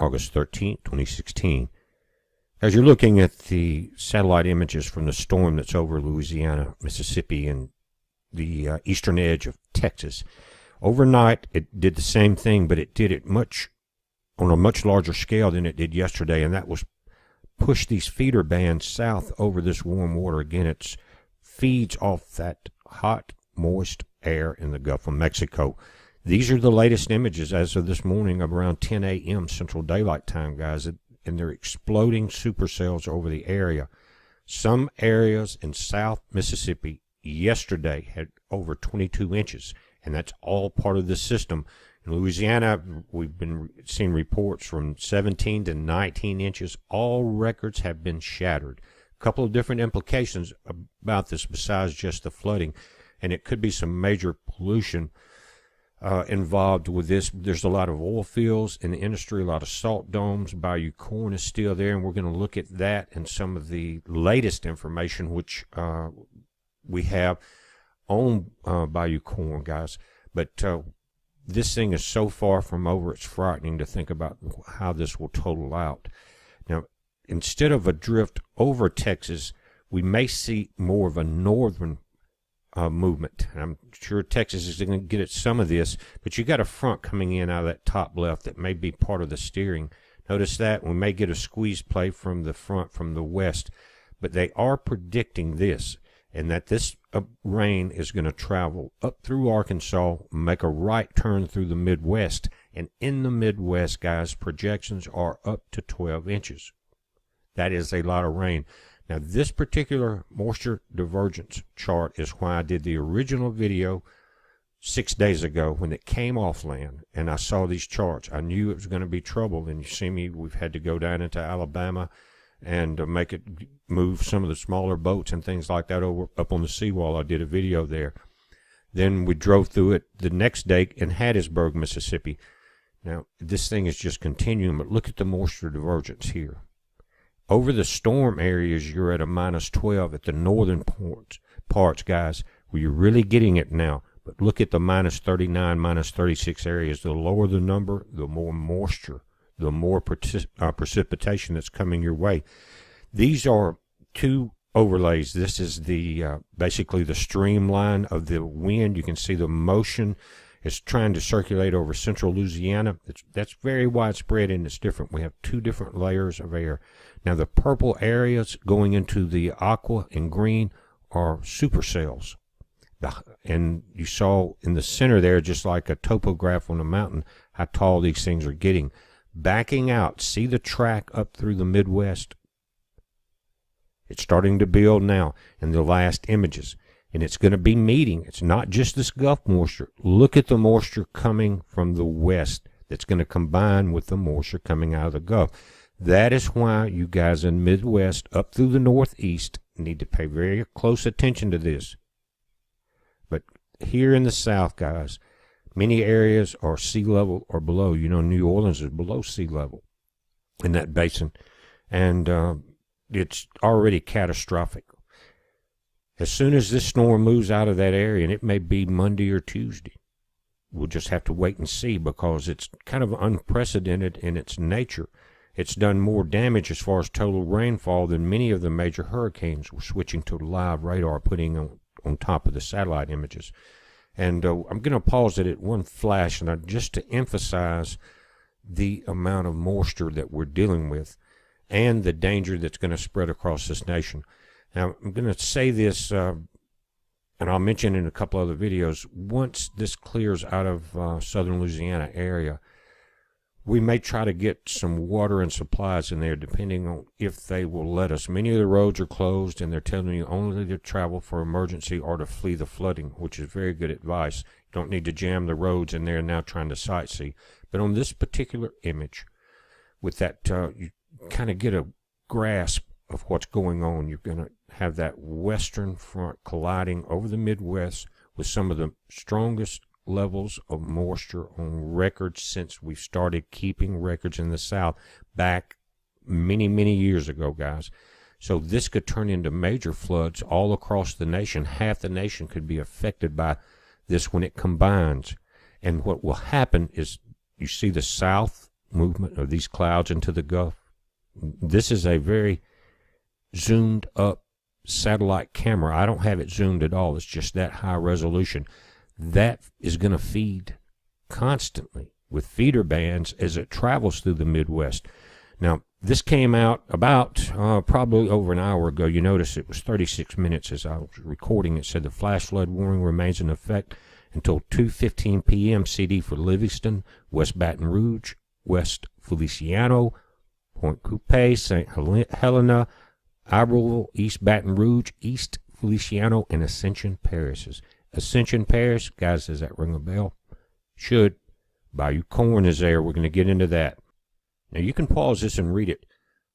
August 13th, 2016. As you're looking at the satellite images from the storm that's over Louisiana, Mississippi, and the eastern edge of Texas, overnight it did the same thing, but it did it on a much larger scale than it did yesterday, and that was push these feeder bands south over this warm water. Again, it feeds off that hot, moist air in the Gulf of Mexico. These are the latest images as of this morning of around 10 a.m. Central Daylight Time, guys, and they're exploding supercells over the area. Some areas in South Mississippi yesterday had over 22 inches, and that's all part of the system. In Louisiana, we've been seeing reports from 17 to 19 inches. All records have been shattered. A couple of different implications about this besides just the flooding, and it could be some major pollution involved with this. There's a lot of oil fields in the industry, a lot of salt domes. BAYOU CORNE is still there, and we're going to look at that and some of the latest information which we have on BAYOU CORNE, guys. But this thing is so far from over, it's frightening to think about how this will total out. Now, instead of a drift over Texas, we may see more of a northern movement. I'm sure Texas is going to get at some of this, but you got a front coming in out of that top left that may be part of the steering. Notice that we may get a squeeze play from the front from the west, but they are predicting this, and that this rain is going to travel up through Arkansas, make a right turn through the Midwest, and in the Midwest, guys, projections are up to 12 inches. That is a lot of rain. Now, this particular moisture divergence chart is why I did the original video 6 days ago when it came off land, and I saw these charts. I knew it was going to be trouble, and you see me, we've had to go down into Alabama and make it move some of the smaller boats and things like that over up on the seawall. I did a video there. Then we drove through it the next day in Hattiesburg, Mississippi. Now, this thing is just continuing, but look at the moisture divergence here. Over the storm areas, you're at a minus 12 at the northern parts, guys, where you're really getting it now. But look at the minus 39, minus 36 areas. The lower the number, the more moisture, the more precipitation that's coming your way. These are two overlays. This is the basically the streamline of the wind. You can see the motion is trying to circulate over central Louisiana. That's very widespread, and it's different. We have two different layers of air. Now, the purple areas going into the aqua and green are supercells. And you saw in the center there, just like a topograph on a mountain, how tall these things are getting. Backing out, see the track up through the Midwest? It's starting to build now in the last images. And it's going to be meeting. It's not just this Gulf moisture. Look at the moisture coming from the west that's going to combine with the moisture coming out of the Gulf. That is why you guys in the Midwest up through the Northeast need to pay very close attention to this. But here in the South, guys, many areas are sea level or below. You know, New Orleans is below sea level in that basin. And it's already catastrophic. As soon as this storm moves out of that area, and it may be Monday or Tuesday, we'll just have to wait and see, because it's kind of unprecedented in its nature. It's done more damage as far as total rainfall than many of the major hurricanes we're switching to live radar, putting on top of the satellite images. And I'm going to pause it at one flash, and just to emphasize the amount of moisture that we're dealing with and the danger that's going to spread across this nation. Now, I'm going to say this, and I'll mention in a couple other videos. Once this clears out of southern Louisiana area, we may try to get some water and supplies in there, depending on if they will let us. Many of the roads are closed, and they're telling you only to travel for emergency or to flee the flooding, which is very good advice. You don't need to jam the roads in there now trying to sightsee. But on this particular image, with that, you kind of get a grasp of what's going on. You're going to have that western front colliding over the Midwest with some of the strongest levels of moisture on record since we started keeping records in the South back many years ago, guys. So this could turn into major floods all across the nation. Half the nation could be affected by this when it combines. And what will happen is, you see the South movement of these clouds into the Gulf. This is a very zoomed up satellite camera. I don't have it zoomed at all. It's just that high resolution. That is going to feed constantly with feeder bands as it travels through the Midwest. Now, this came out about probably over an hour ago. You notice it was 36 minutes as I was recording. It said the flash flood warning remains in effect until 2:15 p.m. CD for Livingston, West Baton Rouge, West Feliciano, Point Coupe, St. Helena, Iberville, East Baton Rouge, East Feliciano, and Ascension parishes. Ascension Parish, guys, does that ring a bell? Should. Bayou Corne is there. We're going to get into that. Now, you can pause this and read it,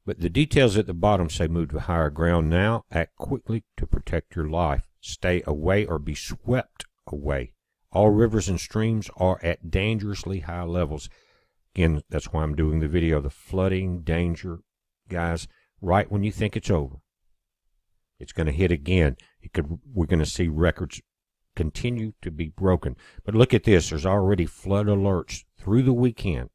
but the details at the bottom say move to higher ground now. Act quickly to protect your life. Stay away or be swept away. All rivers and streams are at dangerously high levels. Again, that's why I'm doing the video. The flooding danger, guys, right when you think it's over, it's going to hit again. We're going to see records continue to be broken. But look at this. There's already flood alerts through the weekend.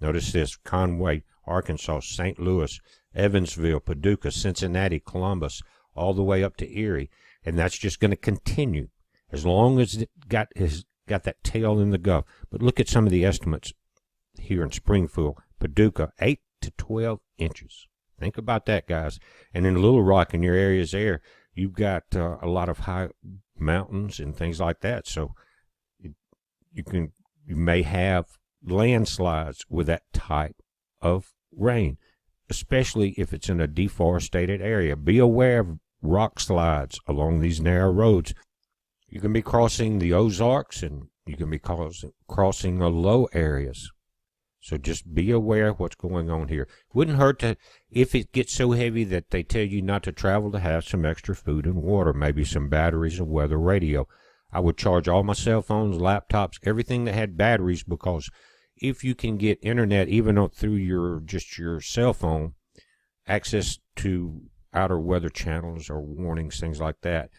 Notice this: Conway, Arkansas, St. Louis, Evansville, Paducah, Cincinnati, Columbus, all the way up to Erie. And that's just going to continue as long as it has got that tail in the Gulf. But look at some of the estimates here in Springfield, Paducah, 8 to 12 inches. Think about that, guys. And in Little Rock, in your areas there, you've got a lot of high mountains and things like that. So you may have landslides with that type of rain, especially if it's in a deforested area. Be aware of rock slides along these narrow roads. You can be crossing the Ozarks, and you can be crossing the low areas. So just be aware of what's going on here. Wouldn't hurt to, if it gets so heavy that they tell you not to travel, to have some extra food and water, maybe some batteries, a weather radio. I would charge all my cell phones, laptops, everything that had batteries, because if you can get internet, even through your cell phone, access to outer weather channels or warnings, things like that.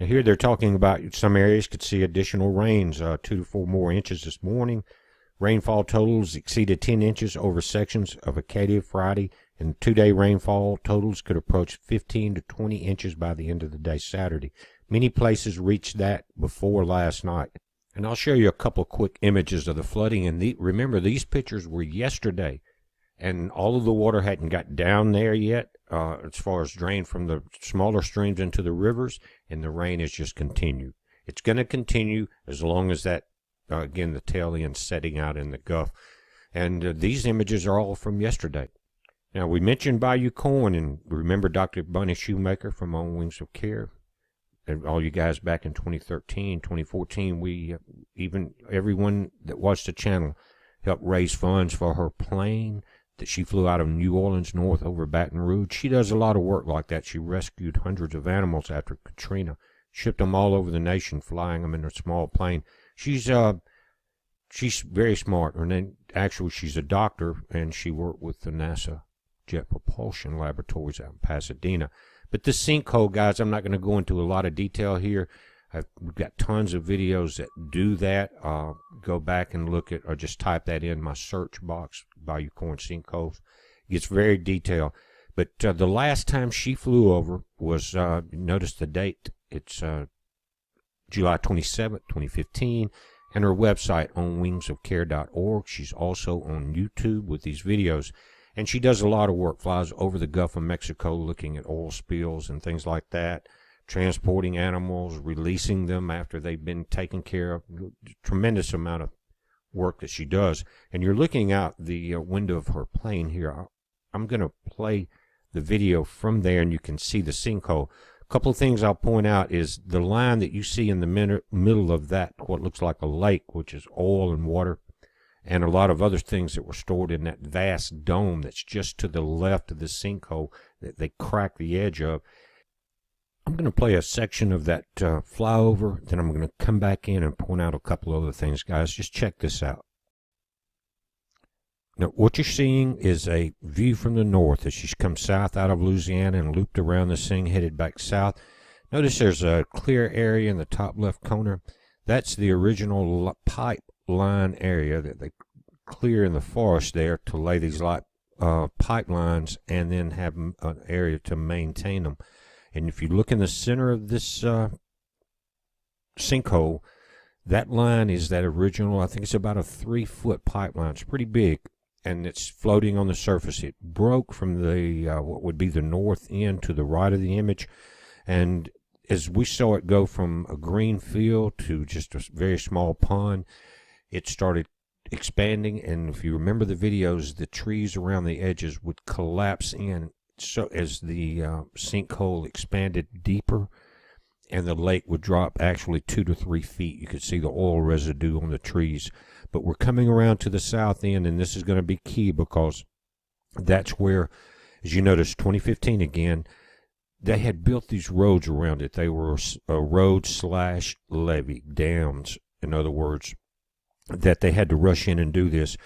Now here they're talking about some areas could see additional rains, 2 to 4 more inches this morning. Rainfall totals exceeded 10 inches over sections of Acadia Friday, and 2-day rainfall totals could approach 15 to 20 inches by the end of the day Saturday. Many places reached that before last night. And I'll show you a couple quick images of the flooding. And remember, these pictures were yesterday, and all of the water hadn't got down there yet as far as drain from the smaller streams into the rivers, and the rain has just continued. It's going to continue as long as that again, the tail end setting out in the Gulf. And these images are all from yesterday. Now, we mentioned Bayou Corne, and remember Dr. Bunny Shoemaker from On Wings of Care? And all you guys back in 2013, 2014, we, everyone that watched the channel, helped raise funds for her plane that she flew out of New Orleans north over Baton Rouge. She does a lot of work like that. She rescued hundreds of animals after Katrina, shipped them all over the nation, flying them in a small plane. She's very smart. Her name, actually, she's a doctor, and she worked with the NASA Jet Propulsion Laboratories out in Pasadena. But this sinkhole, guys, I'm not going to go into a lot of detail here. We've got tons of videos that do that. Go back and look at, or just type that in my search box, Bayou Corne sinkholes. It gets very detailed. But the last time she flew over was, notice the date, it's July 27th, 2015, and her website, onwingsofcare.org. She's also on YouTube with these videos, and she does a lot of work, flies over the Gulf of Mexico looking at oil spills and things like that, transporting animals, releasing them after they've been taken care of. Tremendous amount of work that she does. And you're looking out the window of her plane here. I'm going to play the video from there, and you can see the sinkhole. Couple of things I'll point out is the line that you see in the middle of that, what looks like a lake, which is oil and water, and a lot of other things that were stored in that vast dome that's just to the left of the sinkhole that they cracked the edge of. I'm going to play a section of that flyover, then I'm going to come back in and point out a couple other things, guys. Just check this out. Now, what you're seeing is a view from the north as she's come south out of Louisiana and looped around this thing, headed back south. Notice there's a clear area in the top left corner. That's the original pipeline area that they clear in the forest there to lay these pipelines and then have an area to maintain them. And if you look in the center of this sinkhole, that line is that original, I think it's about a 3-foot pipeline. It's pretty big, and it's floating on the surface. It broke from the what would be the north end to the right of the image, and as we saw it go from a green field to just a very small pond, it started expanding. And if you remember the videos, the trees around the edges would collapse in, so as the sinkhole expanded deeper, and the lake would drop actually 2 to 3 feet. You could see the oil residue on the trees. But we're coming around to the south end, and this is going to be key, because that's where, as you notice, 2015 again, they had built these roads around it. They were a road/levee, dams, in other words, that they had to rush in and do this.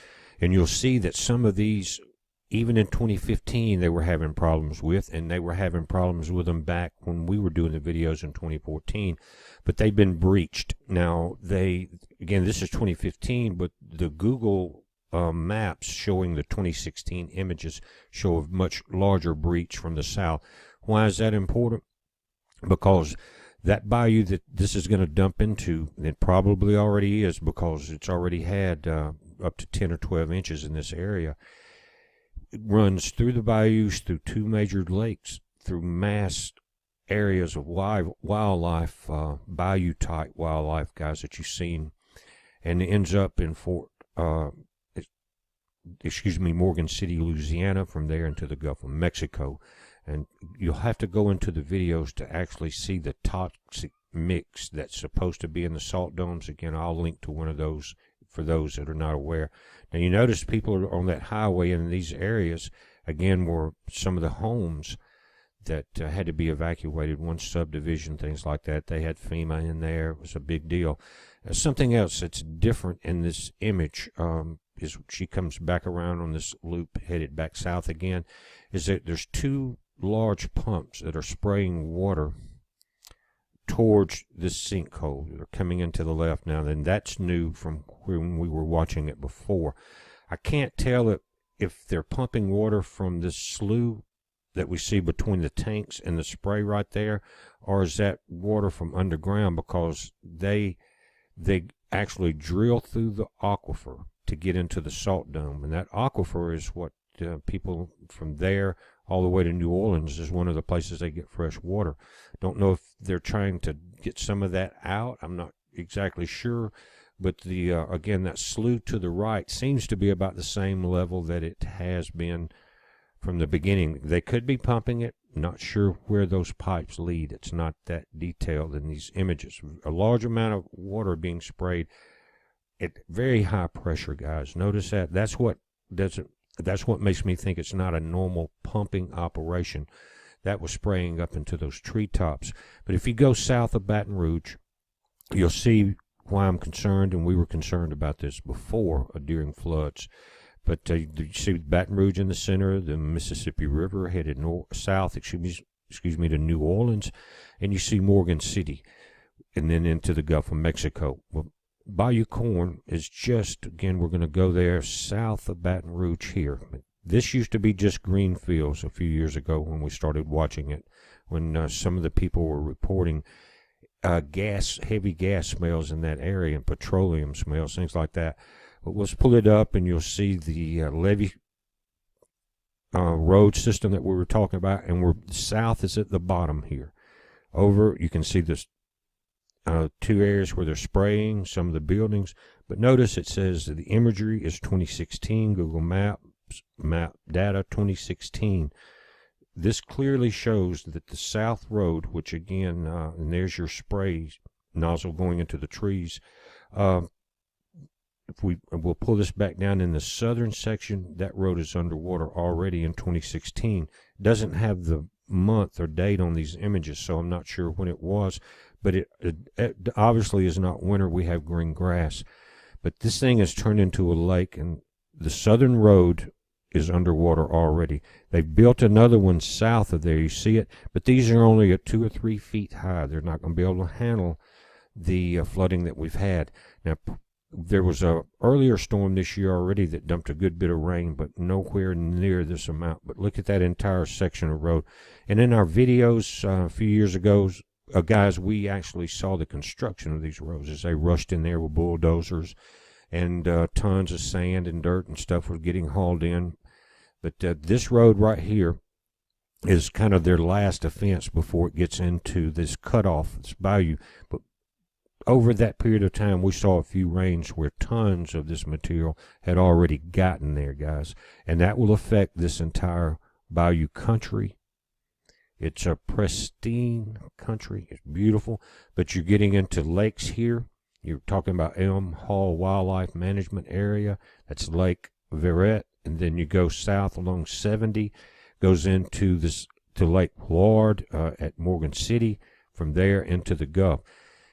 And you'll see that some of these, even in 2015, they were having problems with, and they were having problems with them back when we were doing the videos in 2014, but they've been breached. Now, again, this is 2015, but the Google maps showing the 2016 images show a much larger breach from the south. Why is that important? Because that bayou that this is going to dump into, it probably already is, because it's already had up to 10 or 12 inches in this area. It runs through the bayous, through 2 major lakes, through mass areas of wildlife, bayou-type wildlife, guys, that you've seen, and it ends up in Morgan City, Louisiana, from there into the Gulf of Mexico. And you'll have to go into the videos to actually see the toxic mix that's supposed to be in the salt domes. Again, I'll link to one of those for those that are not aware. Now, you notice people on that highway in these areas, again, were some of the homes that had to be evacuated, one subdivision, things like that. They had FEMA in there. It was a big deal. Something else that's different in this image is she comes back around on this loop, headed back south again, is that there's 2 large pumps that are spraying water towards this sinkhole. They're coming into the left now. Then that's new from when we were watching it before. I can't tell if they're pumping water from this slough that we see between the tanks and the spray right there, or is that water from underground, because they actually drill through the aquifer to get into the salt dome, and that aquifer is what people from there all the way to New Orleans is one of the places they get fresh water. Don't know if they're trying to get some of that out. I'm not exactly sure. But again, that slough to the right seems to be about the same level that it has been from the beginning. They could be pumping it. Not sure where those pipes lead. It's not that detailed in these images. A large amount of water being sprayed at very high pressure, guys. Notice that. That's what makes me think it's not a normal pumping operation. That was spraying up into those treetops. But if you go south of Baton Rouge, you'll see why I'm concerned, and we were concerned about this before during floods. But you see Baton Rouge in the center, the Mississippi River headed south, to New Orleans, and you see Morgan City, and then into the Gulf of Mexico. Well, Bayou Corne is just, again, we're going to go there south of Baton Rouge here. This used to be just green fields a few years ago when we started watching it, when some of the people were reporting heavy gas smells in that area, and petroleum smells, things like that. But let's pull it up, and you'll see the levee road system that we were talking about, and south is at the bottom here. Over, you can see this 2 areas where they're spraying some of the buildings. But notice it says that the imagery is 2016, Google Maps, map data 2016. This clearly shows that the South Road, which again, and there's your spray nozzle going into the trees. If we'll pull this back down in the southern section, that road is underwater already in 2016. It doesn't have the month or date on these images, so I'm not sure when it was, but it obviously is not winter. We have green grass, but this thing has turned into a lake, and the southern road is underwater already. They've built another one south of there. You see it, but these are only at 2 or 3 feet high. They're not going to be able to handle the flooding that we've had. Now, There was a earlier storm this year already that dumped a good bit of rain, but nowhere near this amount. But look at that entire section of road. And in our videos a few years ago, guys, we actually saw the construction of these roads as they rushed in there with bulldozers, and tons of sand and dirt and stuff was getting hauled in. But this road right here is kind of their last offense before it gets into this cutoff, this bayou. But over that period of time, we saw a few rains where tons of this material had already gotten there, guys. And that will affect this entire bayou country. It's a pristine country. It's beautiful. But you're getting into lakes here. You're talking about Elm Hall Wildlife Management Area. That's Lake Verret. And then you go south along 70, goes into this to Lake Lord at Morgan City. From there into the Gulf.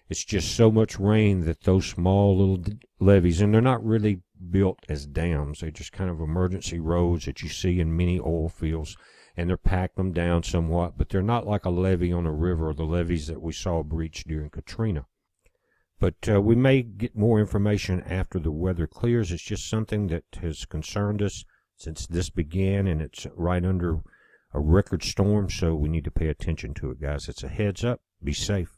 It's just so much rain that those small little levees, and they're not really built as dams. They're just kind of emergency roads that you see in many oil fields, and they're packed them down somewhat, but they're not like a levee on a river or the levees that we saw breach during Katrina. But we may get more information after the weather clears. It's just something that has concerned us since this began, and it's right under a record storm, so we need to pay attention to it, guys. It's a heads up. Be safe.